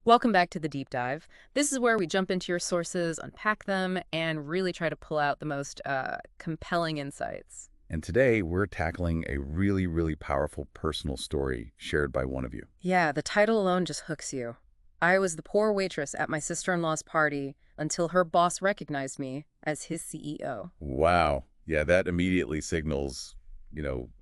Welcome back to the deep dive. This is where we jump into your sources, unpack them, and really try to pull out the most compelling insights. And today we're tackling a really powerful personal story shared by one of you. Yeah, the title alone just hooks you. I was the poor waitress at my sister-in-law's party until her boss recognized me as his CEO. Wow. Yeah, that immediately signals,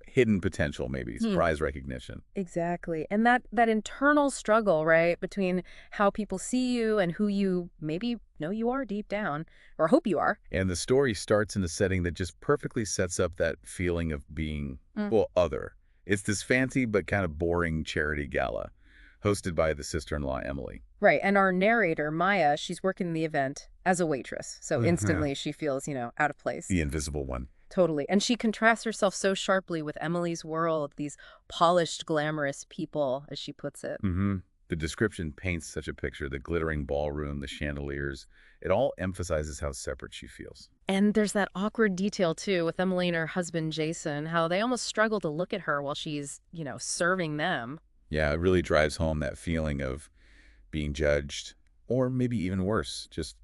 hidden potential, maybe, surprise recognition. Exactly. And that internal struggle, right, between how people see you and who you maybe know you are deep down, or hope you are. And the story starts in a setting that just perfectly sets up that feeling of being, well, other. It's this fancy but kind of boring charity gala, hosted by the sister-in-law, Emily. Right. And our narrator, Maya, she's working the event as a waitress. So instantly she feels, out of place. The invisible one. Totally. And she contrasts herself so sharply with Emily's world, these polished, glamorous people, as she puts it. The description paints such a picture, the glittering ballroom, the chandeliers. It all emphasizes how separate she feels. And there's that awkward detail, too, with Emily and her husband, Jason, how they almost struggle to look at her while she's, serving them. Yeah, it really drives home that feeling of being judged, or maybe even worse, just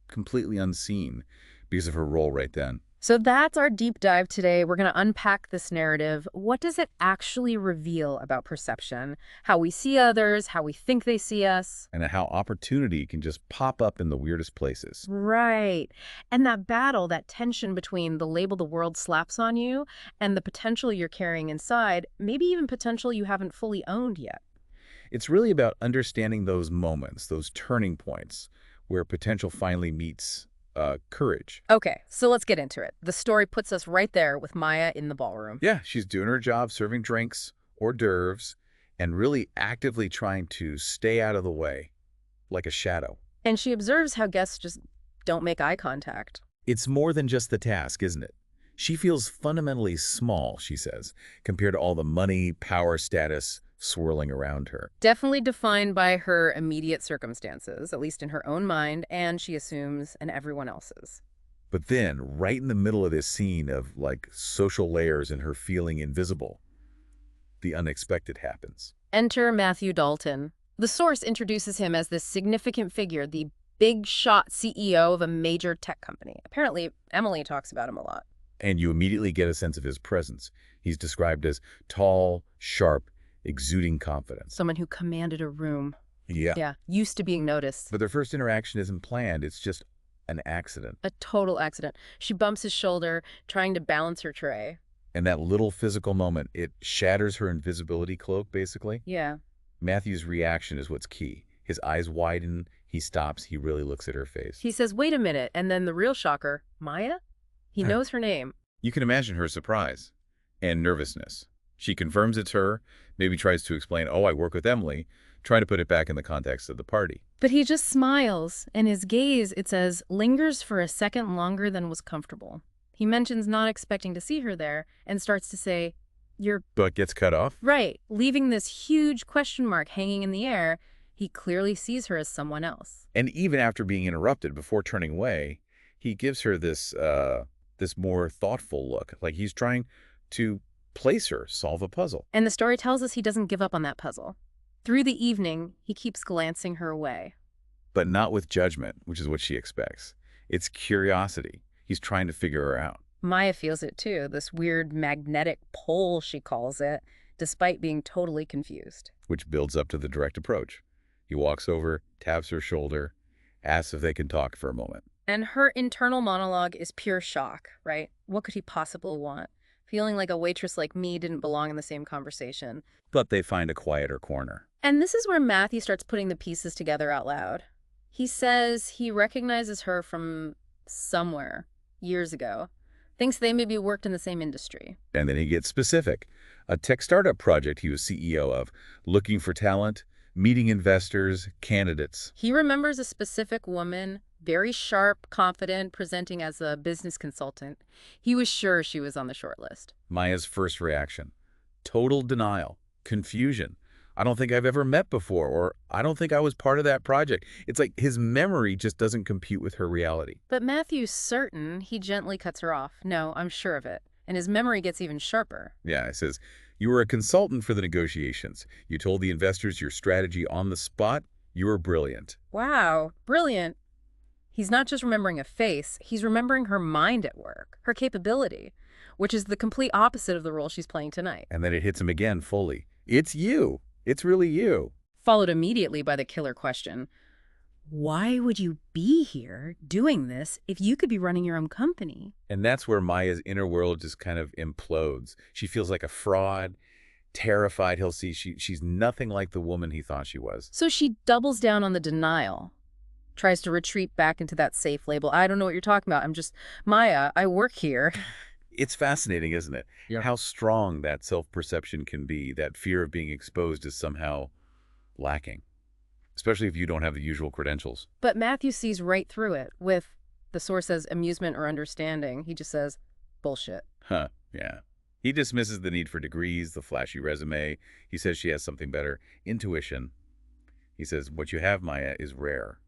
completely unseen because of her role right then. So that's our deep dive today. We're going to unpack this narrative. What does it actually reveal about perception? How we see others, how we think they see us. And how opportunity can just pop up in the weirdest places. Right. And that battle, that tension between the label the world slaps on you and the potential you're carrying inside, maybe even potential you haven't fully owned yet. It's really about understanding those moments, those turning points, where potential finally meets courage. Okay, so let's get into it. The story puts us right there with Maya in the ballroom. Yeah, she's doing her job, serving drinks, hors d'oeuvres, and really actively trying to stay out of the way, like a shadow. And she observes how guests just don't make eye contact. It's more than just the task, isn't it? She feels fundamentally small, she says, compared to all the money, power, status swirling around her. Definitely defined by her immediate circumstances, at least in her own mind, and she assumes in everyone else's. But then, right in the middle of this scene of, social layers and her feeling invisible, the unexpected happens. Enter Matthew Dalton. The source introduces him as this significant figure, the big shot CEO of a major tech company. Apparently, Emily talks about him a lot. And you immediately get a sense of his presence. He's described as tall, sharp, exuding confidence. Someone who commanded a room. Yeah. Yeah, used to being noticed. But their first interaction isn't planned. It's just an accident. A total accident. She bumps his shoulder, trying to balance her tray. And that little physical moment, it shatters her invisibility cloak, basically. Yeah. Matthew's reaction is what's key. His eyes widen, he stops, he really looks at her face. He says, wait a minute, and then the real shocker, Maya? He knows her name. You can imagine her surprise and nervousness. She confirms it's her, maybe tries to explain, oh, I work with Emily, trying to put it back in the context of the party. But he just smiles, and his gaze, it says, lingers for a second longer than was comfortable. He mentions not expecting to see her there and starts to say, you're... But gets cut off? Right, leaving this huge question mark hanging in the air. He clearly sees her as someone else. And even after being interrupted, before turning away, he gives her this more thoughtful look, like he's trying to place her, solve a puzzle. And the story tells us he doesn't give up on that puzzle. Through the evening, he keeps glancing her away. But not with judgment, which is what she expects. It's curiosity. He's trying to figure her out. Maya feels it too, this weird magnetic pull, she calls it, despite being totally confused. Which builds up to the direct approach. He walks over, taps her shoulder, asks if they can talk for a moment. And her internal monologue is pure shock, right? What could he possibly want? Feeling like a waitress like me didn't belong in the same conversation. But they find a quieter corner. And this is where Matthew starts putting the pieces together out loud. He says he recognizes her from somewhere, years ago. Thinks they maybe worked in the same industry. And then he gets specific. A tech startup project he was CEO of, looking for talent, meeting investors, candidates. He remembers a specific woman, very sharp, confident, presenting as a business consultant. He was sure she was on the short list. Maya's first reaction. Total denial. Confusion. I don't think I've ever met before, or I don't think I was part of that project. It's like his memory just doesn't compute with her reality. But Matthew's certain. He gently cuts her off. No, I'm sure of it. And his memory gets even sharper. Yeah, it says, you were a consultant for the negotiations. You told the investors your strategy on the spot. You're brilliant. Wow, brilliant. He's not just remembering a face, he's remembering her mind at work, her capability, which is the complete opposite of the role she's playing tonight. And then it hits him again fully. It's you. It's really you. Followed immediately by the killer question: why would you be here doing this if you could be running your own company? And that's where Maya's inner world just kind of implodes. She feels like a fraud, terrified he'll see she's nothing like the woman he thought she was. So she doubles down on the denial, tries to retreat back into that safe label. I don't know what you're talking about. I'm just Maya. I work here. It's fascinating, isn't it? Yeah. How strong that self-perception can be, that fear of being exposed is somehow lacking, especially if you don't have the usual credentials. But Matthew sees right through it with, the source says, amusement or understanding. He just says, bullshit. Huh, yeah. He dismisses the need for degrees, the flashy resume. He says she has something better. Intuition. He says, what you have, Maya, is rare.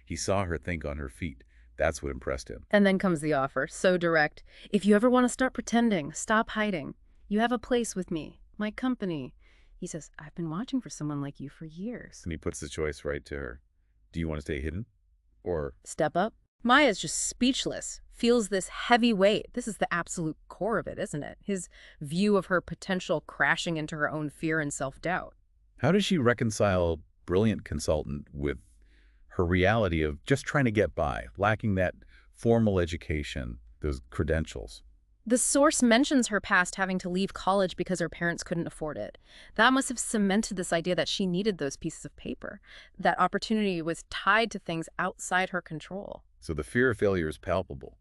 He saw her think on her feet. That's what impressed him. And then comes the offer, so direct. If you ever want to start pretending, stop hiding. You have a place with me, my company. He says, I've been watching for someone like you for years. And he puts the choice right to her. Do you want to stay hidden? Or Step up? Maya's just speechless, feels this heavy weight. This is the absolute core of it, isn't it? His view of her potential crashing into her own fear and self-doubt. how does she reconcile brilliant consultant with her reality of just trying to get by, lacking that formal education, those credentials? The source mentions her past having to leave college because her parents couldn't afford it. That must have cemented this idea that she needed those pieces of paper. That opportunity was tied to things outside her control. So the fear of failure is palpable.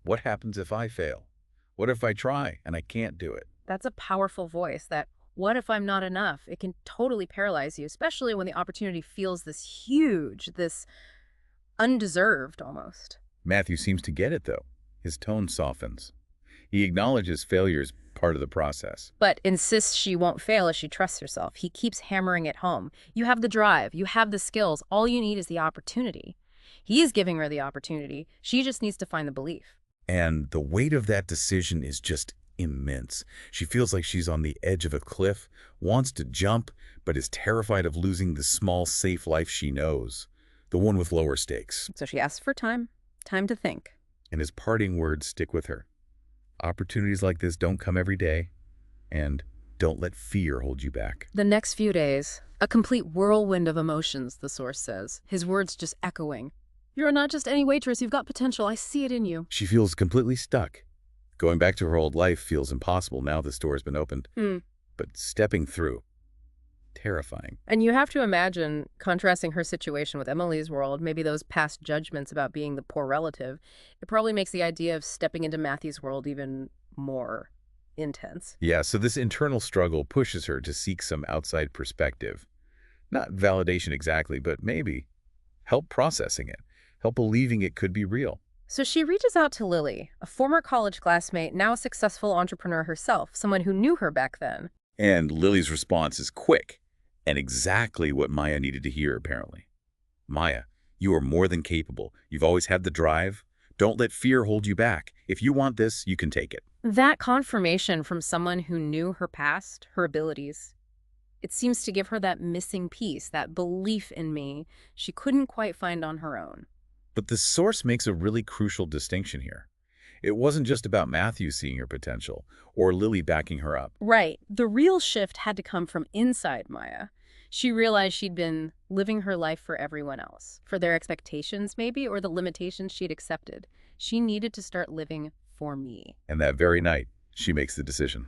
What happens if I fail? What if I try and I can't do it? That's a powerful voice, that what if I'm not enough? It can totally paralyze you, especially when the opportunity feels this huge, this undeserved almost. Matthew seems to get it, though. His tone softens. He acknowledges failure is part of the process. But insists she won't fail as she trusts herself. He keeps hammering it home. You have the drive, you have the skills, all you need is the opportunity. He is giving her the opportunity. She just needs to find the belief. And the weight of that decision is just immense. She feels like she's on the edge of a cliff, wants to jump, but is terrified of losing the small, safe life she knows, the one with lower stakes. So she asks for time to think. And his parting words stick with her. Opportunities like this don't come every day, and don't let fear hold you back. The next few days, a complete whirlwind of emotions, the source says, his words just echoing. You're not just any waitress, you've got potential, I see it in you. She feels completely stuck. Going back to her old life feels impossible now the store has been opened. But stepping through, terrifying. And you have to imagine contrasting her situation with Emily's world, maybe those past judgments about being the poor relative. It probably makes the idea of stepping into Matthew's world even more intense. Yeah, so this internal struggle pushes her to seek some outside perspective. Not validation exactly, but maybe help processing it, help believing it could be real. So she reaches out to Lily, a former college classmate, now a successful entrepreneur herself, someone who knew her back then. And Lily's response is quick and exactly what Maya needed to hear, apparently. Maya, you are more than capable. You've always had the drive. Don't let fear hold you back. If you want this, you can take it. That confirmation from someone who knew her past, her abilities, it seems to give her that missing piece, that belief in me she couldn't quite find on her own. But the source makes a really crucial distinction here. It wasn't just about Matthew seeing her potential or Lily backing her up. Right. The real shift had to come from inside Maya. She realized she'd been living her life for everyone else, for their expectations maybe, or the limitations she'd accepted. She needed to start living for me. And that very night, she makes the decision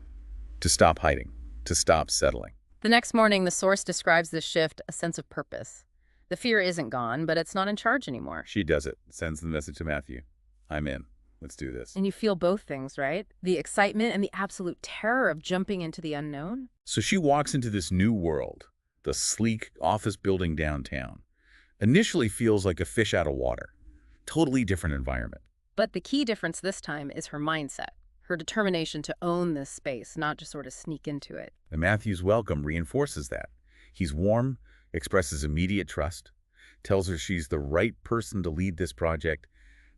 to stop hiding, to stop settling. The next morning, the source describes this shift, a sense of purpose. The fear isn't gone, but it's not in charge anymore. She does it, sends the message to Matthew. I'm in. Let's do this. And you feel both things, right? The excitement and the absolute terror of jumping into the unknown. So she walks into this new world, the sleek office building downtown. Initially feels like a fish out of water. Totally different environment. But the key difference this time is her mindset, her determination to own this space, not just sort of sneak into it. And Matthew's welcome reinforces that. He's warm, expresses immediate trust, tells her she's the right person to lead this project,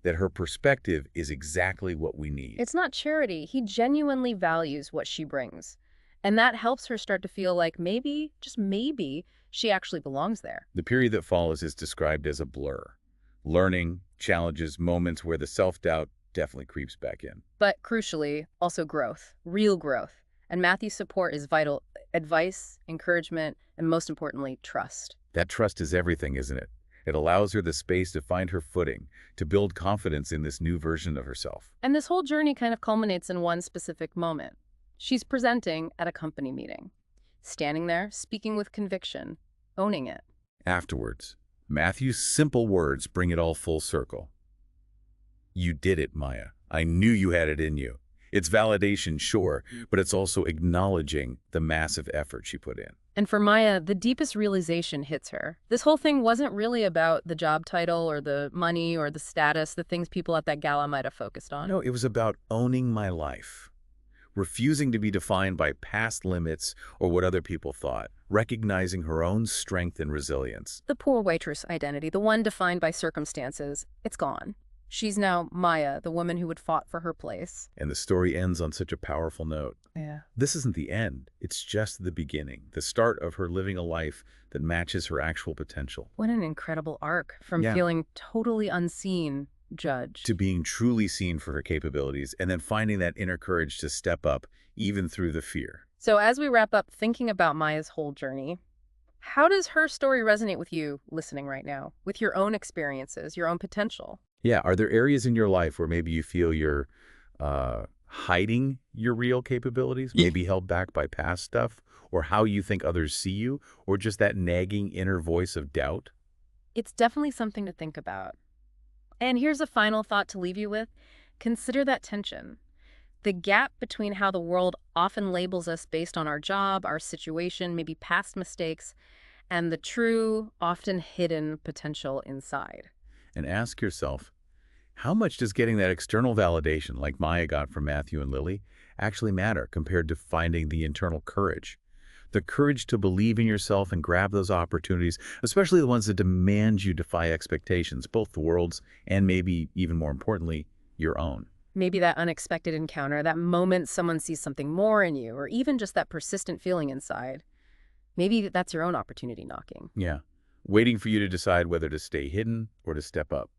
that her perspective is exactly what we need. It's not charity. He genuinely values what she brings. And that helps her start to feel like maybe, just maybe, she actually belongs there. The period that follows is described as a blur. Learning, challenges, moments where the self-doubt definitely creeps back in. But crucially, also growth, real growth. And Matthew's support is vital. Advice, encouragement, and most importantly, trust. That trust is everything, isn't it? It allows her the space to find her footing, to build confidence in this new version of herself. And this whole journey kind of culminates in one specific moment. She's presenting at a company meeting, standing there, speaking with conviction, owning it. Afterwards, Matthew's simple words bring it all full circle. You did it, Maya. I knew you had it in you. It's validation, sure, but it's also acknowledging the massive effort she put in. And for Maya, the deepest realization hits her. This whole thing wasn't really about the job title or the money or the status, the things people at that gala might have focused on. No, it was about owning my life, refusing to be defined by past limits or what other people thought, recognizing her own strength and resilience. The poor waitress identity, the one defined by circumstances, it's gone. She's now Maya, the woman who had fought for her place. And the story ends on such a powerful note. Yeah. This isn't the end. It's just the beginning, the start of her living a life that matches her actual potential. What an incredible arc, from Yeah. feeling totally unseen, judged. To being truly seen for her capabilities, and then finding that inner courage to step up, even through the fear. So as we wrap up thinking about Maya's whole journey, how does her story resonate with you listening right now, with your own experiences, your own potential? Yeah, are there areas in your life where maybe you feel you're hiding your real capabilities, maybe held back by past stuff, or how you think others see you, or just that nagging inner voice of doubt? It's definitely something to think about. And here's a final thought to leave you with. Consider that tension. The gap between how the world often labels us based on our job, our situation, maybe past mistakes, and the true, often hidden potential inside. And ask yourself, how much does getting that external validation, like Maya got from Matthew and Lily, actually matter compared to finding the internal courage? The courage to believe in yourself and grab those opportunities, especially the ones that demand you defy expectations, both the world's and maybe, even more importantly, your own. Maybe that unexpected encounter, that moment someone sees something more in you, or even just that persistent feeling inside. Maybe that's your own opportunity knocking. Yeah, waiting for you to decide whether to stay hidden or to step up.